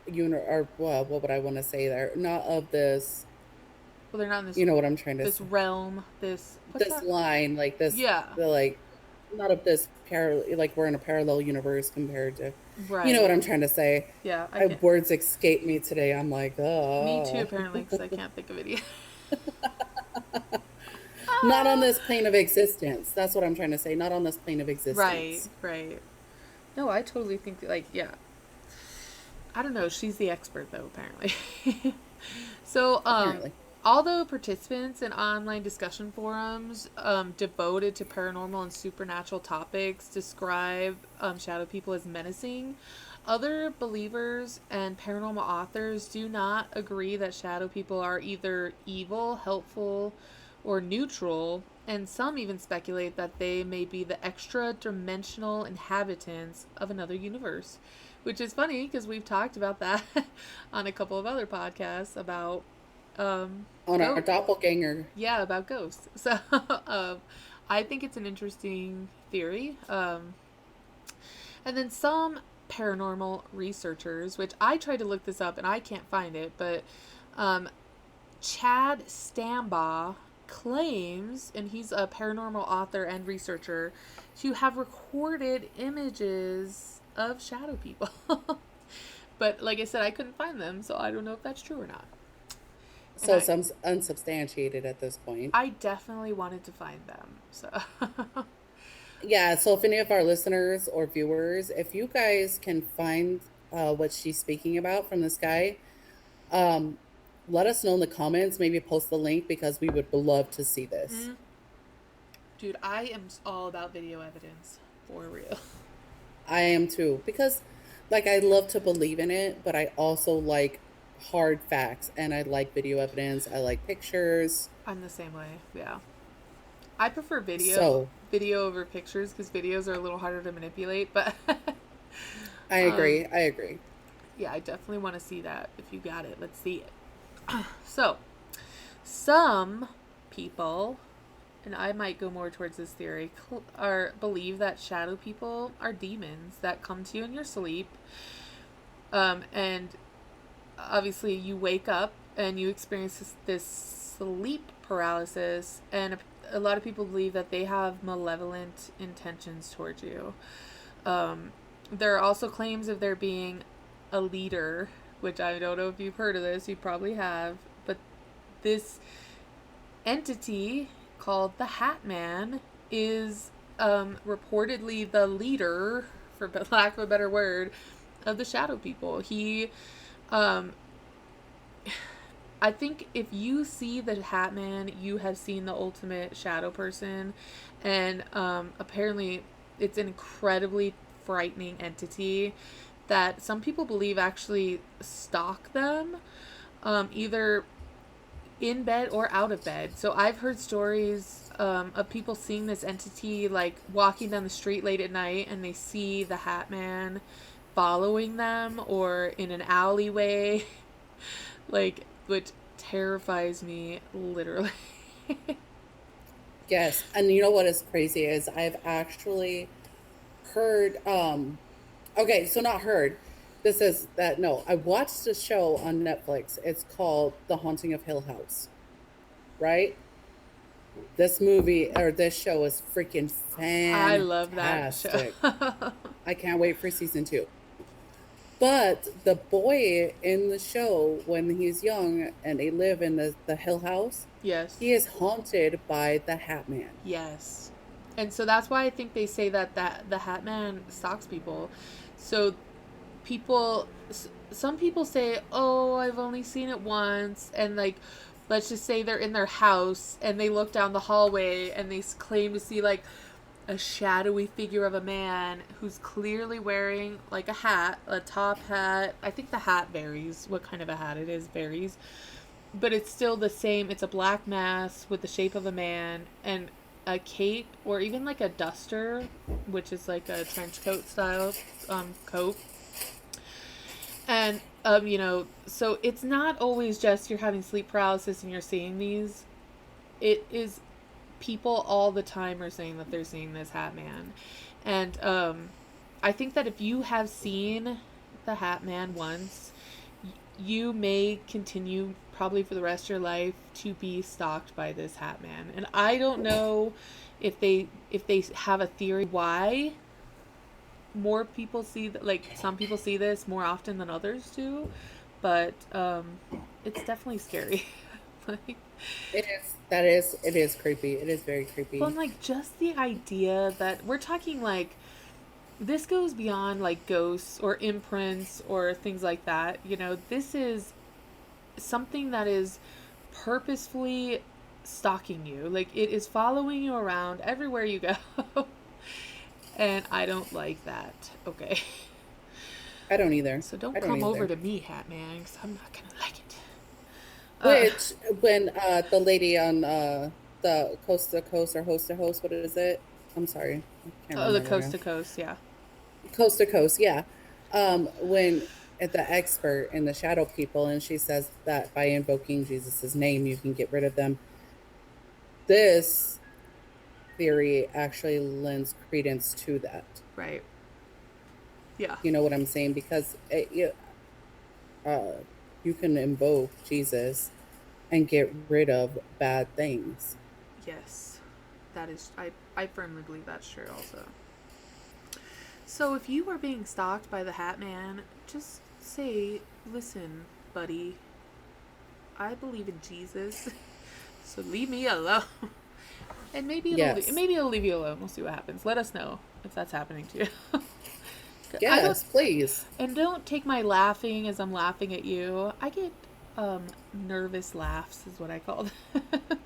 or well, what would I want to say there? Not of this. Well, they're not in this. You know what I'm trying to this say. realm. What's This that? line, like this, Yeah. the like, not of this like we're in a parallel universe compared to, you know Right. what I'm trying to say. Yeah, I can. Words escape me today. I'm like, Me too, oh, apparently, because I can't think of it yet. not on this plane of existence. That's what I'm trying to say. Not on this plane of Right, existence. right. No, I totally think, like, yeah. I don't know. She's the expert, though, apparently. So, Apparently. although participants in online discussion forums devoted to paranormal and supernatural topics describe shadow people as menacing, other believers and paranormal authors do not agree that shadow people are either evil, helpful, or neutral, and some even speculate that they may be the extra dimensional inhabitants of another universe. Which is funny because we've talked about that on a couple of other podcasts about On our doppelganger. yeah, about ghosts. So I think it's an interesting theory. And then some paranormal researchers, which I tried to look this up and I can't find it, but Chad Stambaugh claims, and he's a paranormal author and researcher, to have recorded images of shadow people. But like I said, I couldn't find them, so I don't know if that's true or not. So some unsubstantiated at this point. I definitely wanted to find them. So yeah, so if any of our listeners or viewers, if you guys can find what she's speaking about from this guy, let us know in the comments. Maybe post the link because we would love to see this. Mm-hmm. Dude, I am all about video evidence. For real. I am too. Because, like, I love to believe in it, but I also like hard facts. And I like video evidence. I like pictures. I'm the same way, yeah. I prefer video over pictures because videos are a little harder to manipulate, but... I agree. Yeah, I definitely want to see that. If you got it, let's see it. So, some people, and I might go more towards this theory, believe that shadow people are demons that come to you in your sleep. And obviously you wake up and you experience this sleep paralysis, and a lot of people believe that they have malevolent intentions towards you. There are also claims of there being a leader, which I don't know if you've heard of this, you probably have, but this entity called the Hat Man is reportedly the leader, for lack of a better word, of the shadow people. He I think if you see the Hat Man, you have seen the ultimate shadow person, and apparently it's an incredibly frightening entity that some people believe actually stalk them, either in bed or out of bed. So I've heard stories of people seeing this entity, like walking down the street late at night and they see the Hat Man following them, or in an alleyway, like, which terrifies me literally. Yes, and you know what is crazy is I've actually heard okay, so not heard. This is that no, I watched a show on Netflix. It's called The Haunting of Hill House. Right? This movie or this show is freaking fantastic. I love that show. I can't wait for season 2. But the boy in the show, when he's young and they live in the Hill House, yes, he is haunted by the Hat Man. Yes. And so that's why I think they say that the Hat Man stalks people. So some people say, oh, I've only seen it once. And like, let's just say they're in their house and they look down the hallway and they claim to see like a shadowy figure of a man who's clearly wearing like a hat, a top hat. I think the hat varies. What kind of a hat it is varies. But it's still the same. It's a black mask with the shape of a man and a cape, or even like a duster, which is like a trench coat style coat. And, so it's not always just you're having sleep paralysis and you're seeing these. It is people all the time are saying that they're seeing this Hat Man. And I think that if you have seen the Hat Man once you may continue probably for the rest of your life to be stalked by this Hat Man. And I don't know if they have a theory why more people see like some people see this more often than others do, but it's definitely scary. Like, it is creepy. It is very creepy. But like just the idea that we're talking like this goes beyond like ghosts or imprints or things like that. You know, this is something that is purposefully stalking you. Like it is following you around everywhere you go. And I don't like that. Okay. I don't either. So don't come over to me, Hat Man, because I'm not going to like it. Which, when the lady on the Coast to Coast or Host to Host, what is it? I'm sorry. I can't remember the Coast to Coast, yeah. Coast to Coast, yeah. When at the expert in the shadow people, and she says that by invoking Jesus' name, you can get rid of them. This theory actually lends credence to that. Right. Yeah. You know what I'm saying? Because you can invoke Jesus and get rid of bad things. Yes. That is, I firmly believe that's true also. So if you are being stalked by the Hat Man, just say, listen, buddy, I believe in Jesus, so leave me alone. And maybe it'll leave you alone. We'll see what happens. Let us know if that's happening to you. Yes, please. And don't take my laughing as I'm laughing at you. I get nervous laughs is what I call them.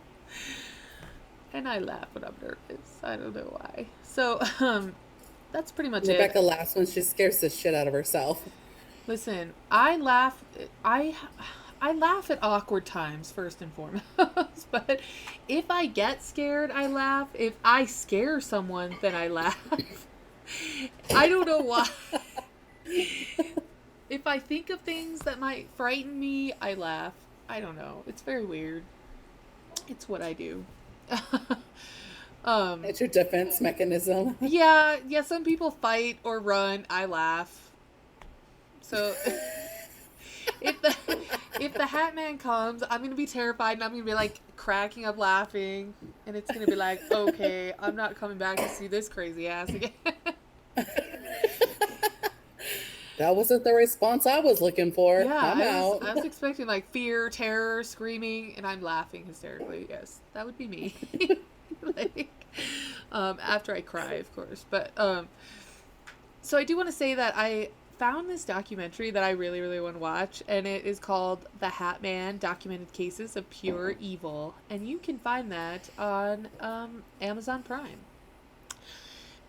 And I laugh when I'm nervous. I don't know why. So that's pretty much it. Rebecca laughs when she scares the shit out of herself. Listen, I laugh at awkward times first and foremost, but if I get scared, I laugh. If I scare someone, then I laugh. I don't know why. If I think of things that might frighten me, I laugh. I don't know. It's very weird. It's what I do. It's your defense mechanism. Yeah, some people fight or run. I laugh. So if the Hat Man comes, I'm gonna be terrified and I'm gonna be like cracking up laughing, and it's gonna be like, okay, I'm not coming back to see this crazy ass again. That wasn't the response I was looking for. Yeah, I was expecting like fear, terror, screaming, and I'm laughing hysterically. Yes, that would be me. Like, after I cry, of course. But so I do want to say that I found this documentary that I really, really want to watch, and it is called The Hat Man: Documented Cases of Pure Evil, and you can find that on Amazon Prime.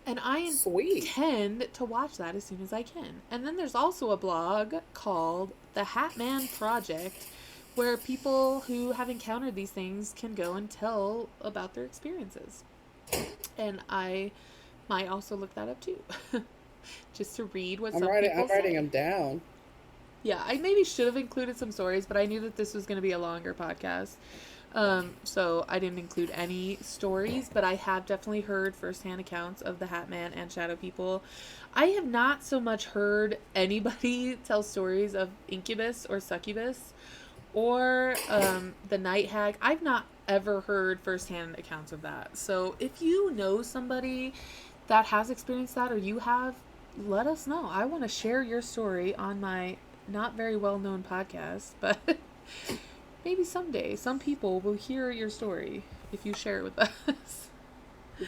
And I intend to watch that as soon as I can. And then there's also a blog called The Hat Man Project, where people who have encountered these things can go and tell about their experiences. And I might also look that up too. Just to read what some people say. I'm writing them down. Yeah, I maybe should have included some stories, but I knew that this was going to be a longer podcast. So I didn't include any stories, but I have definitely heard firsthand accounts of the Hat Man and shadow people. I have not so much heard anybody tell stories of incubus or succubus or the night hag. I've not ever heard firsthand accounts of that. So if you know somebody that has experienced that, or you have, let us know. I want to share your story on my not very well known podcast, but maybe someday some people will hear your story if you share it with us.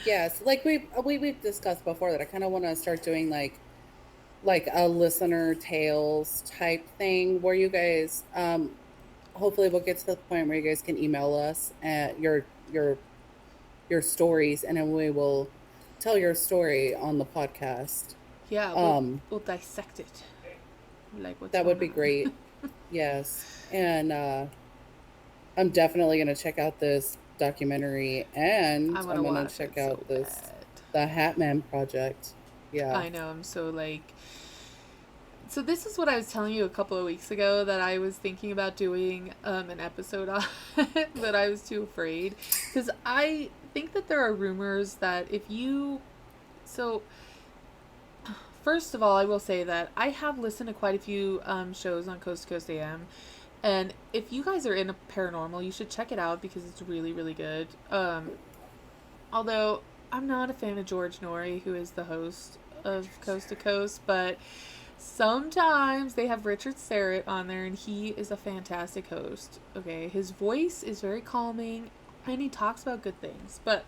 Yes, like we've discussed before that I kind of want to start doing like a listener tales type thing where you guys hopefully we'll get to the point where you guys can email us at your stories, and then we will tell your story on the podcast. Yeah, we'll dissect it. Like what's that would be great. Yes, and I'm definitely going to check out this documentary, and I'm going to check out the Hat Man Project. Yeah. I know, I'm so like... So this is what I was telling you a couple of weeks ago that I was thinking about doing an episode on, but I was too afraid. Because I think that there are rumors that if you... So, first of all, I will say that I have listened to quite a few shows on Coast to Coast AM. And if you guys are into paranormal, you should check it out because it's really, really good. Although I'm not a fan of George Norrie, who is the host of Coast to Coast, but sometimes they have Richard Serrett on there, and he is a fantastic host. Okay, his voice is very calming, and he talks about good things. But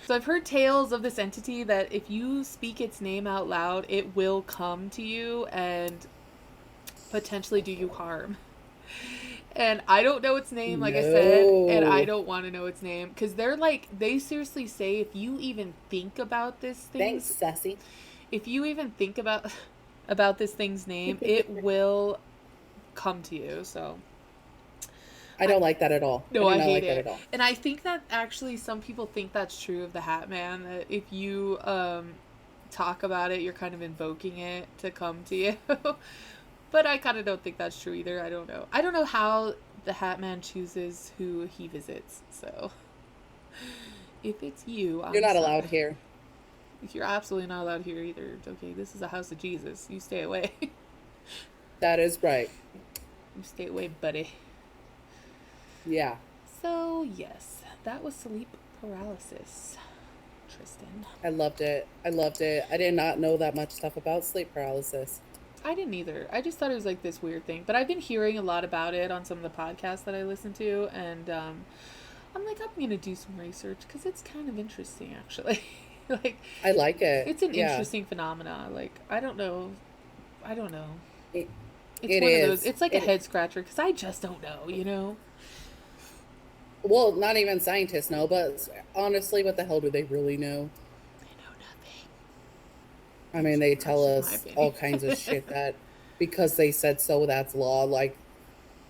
so I've heard tales of this entity that if you speak its name out loud, it will come to you and potentially do you harm. And I don't know its name, like I said, and I don't want to know its name because they seriously say if you even think about this thing, thanks, sassy. If you even think about this thing's name, it will come to you. So I don't like that at all. No, I hate it. And I think that actually some people think that's true of the Hat Man, that if you talk about it, you're kind of invoking it to come to you. But I kind of don't think that's true either. I don't know. I don't know how the Hat Man chooses who he visits. So if it's you, you're not allowed here. You're absolutely not allowed here either. Okay, this is a house of Jesus. You stay away. That is right. You stay away, buddy. Yeah. So, yes, that was sleep paralysis, Tristan. I loved it. I did not know that much stuff about sleep paralysis. I didn't either. I just thought it was like this weird thing. But I've been hearing a lot about it on some of the podcasts that I listen to. And I'm like, I'm going to do some research because it's kind of interesting, actually. Like, I like it. It's an interesting phenomenon. Like, I don't know. It's one of those. It's like a head scratcher because I just don't know, you know? Well, not even scientists know, but honestly, what the hell do they really know? They know nothing. I mean, they tell us all kinds of shit that because they said so, that's law. Like,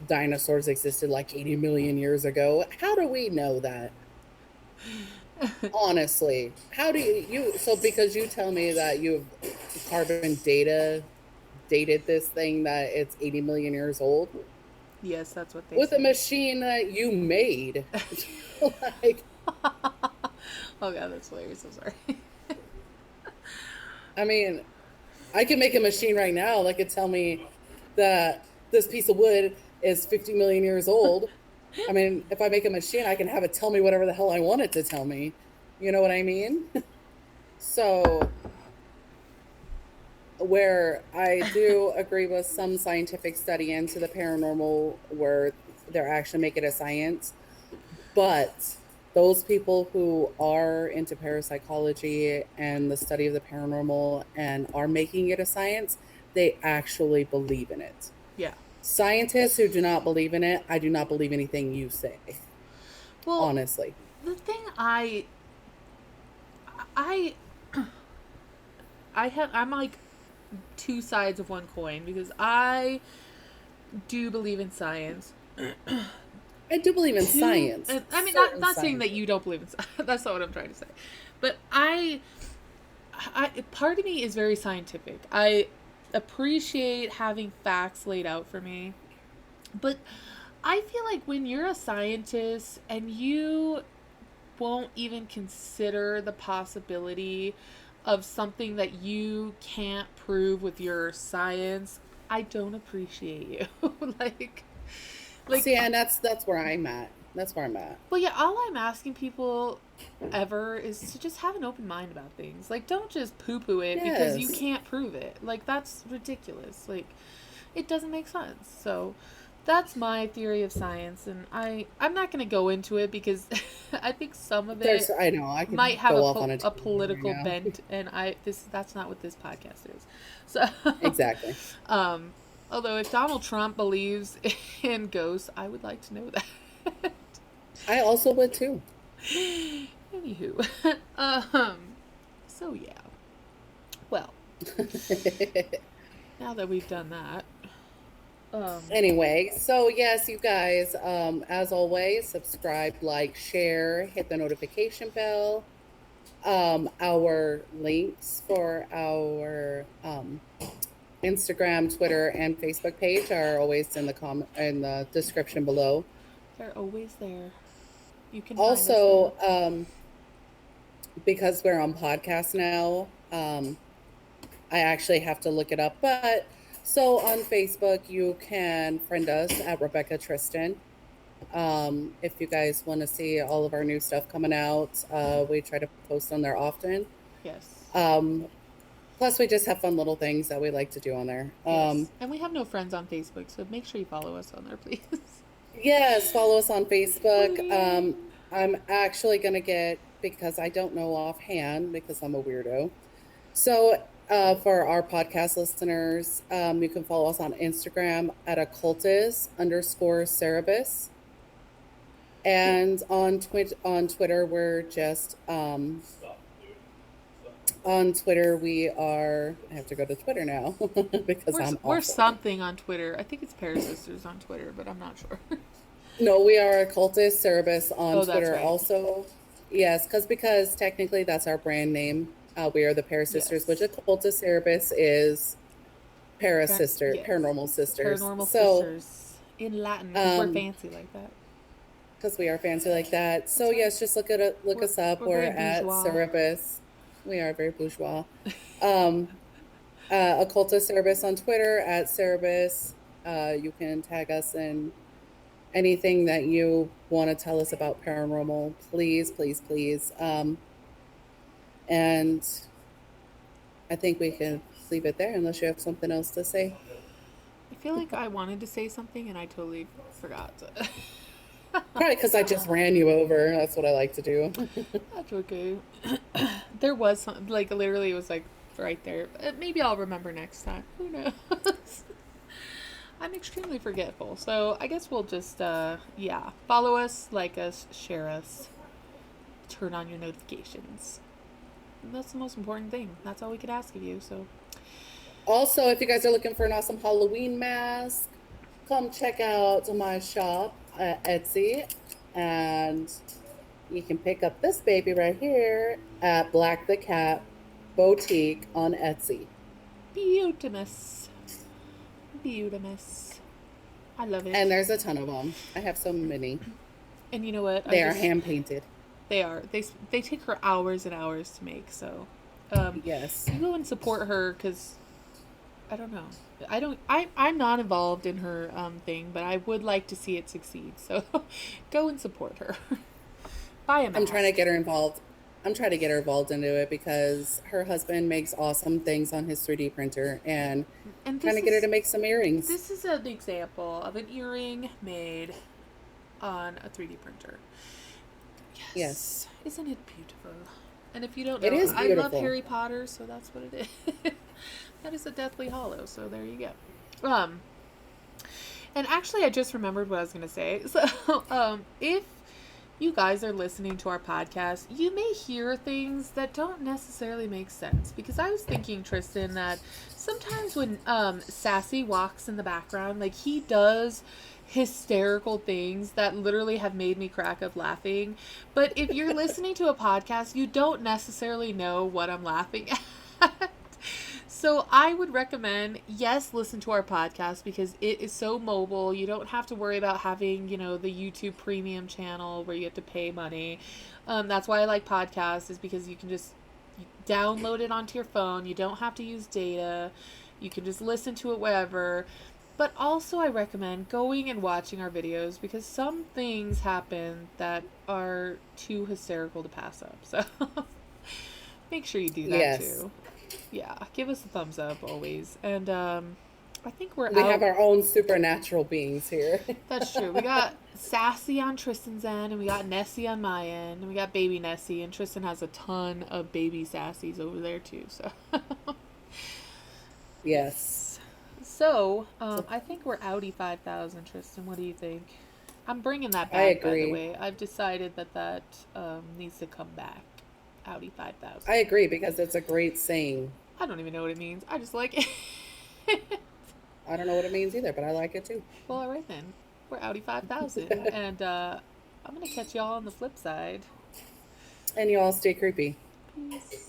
dinosaurs existed like 80 million years ago. How do we know that? Honestly, how do you so because you tell me that you've carbon dated this thing that it's 80 million years old? Yes, that's what they with say. A machine that you made. Like, oh god, that's hilarious. I'm sorry. I mean, I can make a machine right now that could tell me that this piece of wood is 50 million years old. I mean, if I make a machine, I can have it tell me whatever the hell I want it to tell me. You know what I mean? So, where I do agree with some scientific study into the paranormal where they're actually making it a science, but those people who are into parapsychology and the study of the paranormal and are making it a science, they actually believe in it. Yeah. Scientists who do not believe in it, I do not believe anything you say. Well, honestly. The thing I'm like two sides of one coin because I do believe in science. I do believe in science. I mean, not saying that you don't believe in science. That's not what I'm trying to say. But I part of me is very scientific. I appreciate having facts laid out for me. But I feel like when you're a scientist and you won't even consider the possibility of something that you can't prove with your science, I don't appreciate you. like see, and that's where I'm at. That's where I'm at. Well, yeah, all I'm asking people ever is to just have an open mind about things. Like, don't just poo-poo it because you can't prove it. Like, that's ridiculous. Like, it doesn't make sense. So, that's my theory of science, and I'm not going to go into it because I think some of it I might have a political bent, and that's not what this podcast is. So exactly. Although if Donald Trump believes in ghosts, I would like to know that. I also would too. Anywho, so yeah. Well, now that we've done that. Anyway, so yes, you guys, as always, subscribe, like, share, hit the notification bell. Our links for our Instagram, Twitter, and Facebook page are always in the description below. They're always there. You can also, because we're on podcast now, I actually have to look it up. But so on Facebook, you can friend us at Rebecca Tristan. If you guys want to see all of our new stuff coming out, we try to post on there often. Yes. Plus, we just have fun little things that we like to do on there. Yes. And we have no friends on Facebook, so make sure you follow us on there, please. Yes, follow us on Facebook. I'm actually going to get, because I don't know offhand, because I'm a weirdo. So for our podcast listeners, you can follow us on Instagram at occultist_Cerebus. And on Twitter, we're just... on Twitter, we are... I have to go to Twitter now because we're something on Twitter. I think it's ParaSisters on Twitter, but I'm not sure. No, we are Occultist Cerebus on Twitter right. also. Yes, because technically that's our brand name. We are the ParaSisters, which Occultist Cerebus is ParaSister, Paranormal Sisters. Paranormal Sisters. In Latin, because we're fancy like that. Because we are fancy like that. So yes, just look us up. We're at Cerebus. We are very bourgeois. Occultist Cerebus on Twitter at Cerebus. You can tag us in anything that you want to tell us about paranormal. Please, please, please. And I think we can leave it there unless you have something else to say. I feel like I wanted to say something and I totally forgot. Probably because I just ran you over. That's what I like to do. That's okay. There was something, like, literally it was like right there. Maybe I'll remember next time. Who knows? I'm extremely forgetful. So I guess we'll just, follow us, like us, share us, turn on your notifications. And that's the most important thing. That's all we could ask of you. So also, if you guys are looking for an awesome Halloween mask, come check out my shop at Etsy, and you can pick up this baby right here at Black the Cat Boutique on Etsy. Beautimous. I love it. And there's a ton of them. I have so many. And you know what? They are hand painted. They are. They take her hours and hours to make. So, yes, you go and support her, because I don't know. I'm not involved in her thing, but I would like to see it succeed. So, go and support her. Buy a mask. I'm trying to get her involved. into it because her husband makes awesome things on his 3D printer, and trying to get her to make some earrings. This is an example of an earring made on a 3D printer. Yes. Isn't it beautiful? And if you don't know, it is beautiful. I love Harry Potter, so that's what it is. That is a Deathly Hallow, so there you go. And actually, I just remembered what I was going to say. So, if you guys are listening to our podcast, you may hear things that don't necessarily make sense. Because I was thinking, Tristan, that sometimes when Sassy walks in the background, like, he does hysterical things that literally have made me crack up laughing. But if you're listening to a podcast, you don't necessarily know what I'm laughing at. So I would recommend, yes, listen to our podcast because it is so mobile. You don't have to worry about having, the YouTube premium channel where you have to pay money. That's why I like podcasts, is because you can just download it onto your phone. You don't have to use data. You can just listen to it wherever. But also I recommend going and watching our videos because some things happen that are too hysterical to pass up. So make sure you do that too. Yeah, give us a thumbs up always. And I think we have our own supernatural beings here. That's true. We got Sassy on Tristan's end, and we got Nessie on my end, and we got baby Nessie, and Tristan has a ton of baby Sassies over there too. So yes. So I think we're outie 5,000, Tristan. What do you think? I'm bringing that back, by the way. I've decided that needs to come back. Outie 5,000. I agree, because it's a great saying. I don't even know what it means. I just like it. I don't know what it means either, but I like it too. Well, all right then. We're outie 5,000. And I'm going to catch y'all on the flip side. And you all stay creepy. Peace.